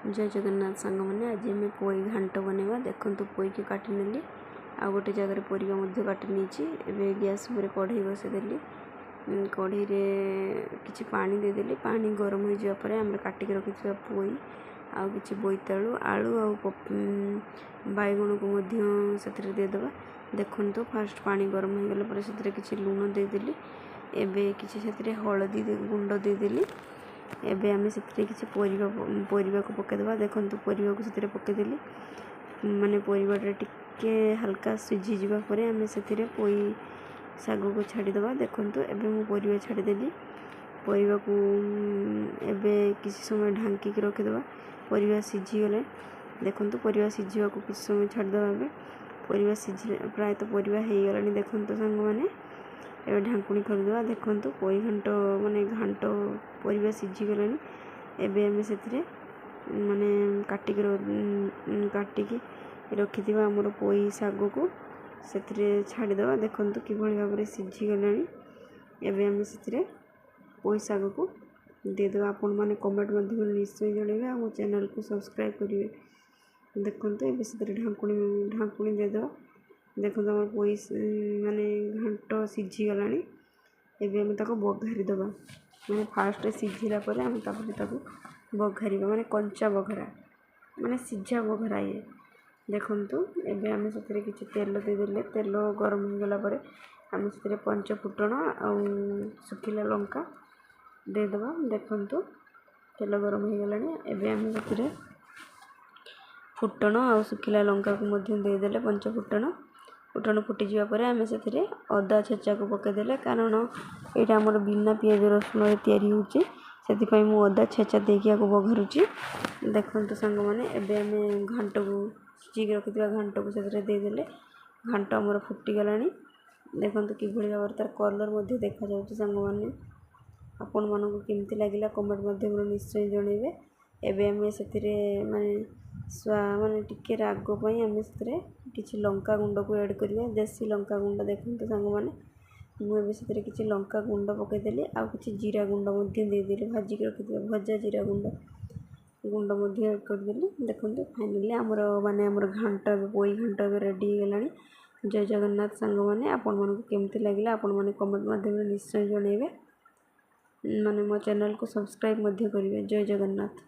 जय जगन्नाथ सांग मैंने आज आम पोई घाट बनवा देखूँ पोई की काटी नेली आ गोटे जगह परिवा काटी नहीं गैस पर कढ़ई बसईदेली कढ़ई किसी पानी देदेली पानी गरम हो जापर आम काटिक रखी पोई आ कि बोईतालु आलू आ बैगण को देदेबा देखूँ तो फास्ट पानी गरम हो गला से किसी लुण देदेली एबे किसी हलदी गुंड देदेली एबे आमे से किसी परिवा को पकईदेवा देखो परिवा को से पकईदेली माने परिवाटा टिके हल्का सिझी जावापर आमे से पोई साग को छाड़ीदे देखो एबे मु परिवा छाड़ीदेली परिवा को एबे किसी समय ढांकी रखीदे परिवा सिझीगले देखो परिवा सिझा को किसी समय छाड़ीदे एबे परिवा सिझी प्रायतः परिवा हो गलानी देखो सांग मैंने एबे ढांकुणी खोलीदेवा देखो पोई घाट माने घाट परिवा सिझीगला एबे आमे से माने काटिकी रखी आमर पोई साग को से छाड़ीदे देखो कि भाव में सिझीगला एबे आमे से पोई साग को देदेव आपण मैंने कमेंट माध्यम निश्चय जनइबे आ चैनल को सब्सक्राइब करेंगे देखो ये से ढांकुणी देदेव देखो आम पोई माने घाट सिझीगला एबे आमे ताको बघारीदे मैंने फास्ट सिझिला आम बघार माने कंचा बघरा माने सिझा बघरा ये देखूँ एबे आमे से किसी तेल देदेले तेल गरम हो गला आम से पंच फुटण आ सुखिला लंका देदेबा देखूँ तेल गरम हो गला एबे आमे से फुटण आ सुखिला लंका को देदेले पंच फुटण फुटण फुटी जावापर आम से अदा छेचा को पकईदेले कारण यहाँ आमर बिना पियाज रसुण तैयारी होची से मु अदा छेचा देकी बघारुची देखो सांग मैंने एबे आमे घाट को सिझी रखी घाट को से देदेले घाट आमर फुटीगला देखो कि भाव तार कलर देखा जाऊँ सांग मैंने आपण मानक केमती लगिला कमेंट माध्यम निश्चय जनइबे एबे आमे से माने माने टिके राग पई आमे से किसी लंका गुंड को ऐड करिया देसी लंका गुंड देखो सांग मैंने मुझे से किसी लंका गुंड पकईदेली आ कि जीरा गुंड देदेली भाजिक रखी भजा जीरा गुंड ऐड करदेली देखो फाइनाली आमर माने आमर घाट पोई घाट रेडी गला जय जगन्नाथ सांग मैंने आपण मानक केमती लगिला आपण माने कमेंट माध्यम निश्चय जनइबे माने मो चैनल को सब्सक्राइब करेंगे जय जगन्नाथ।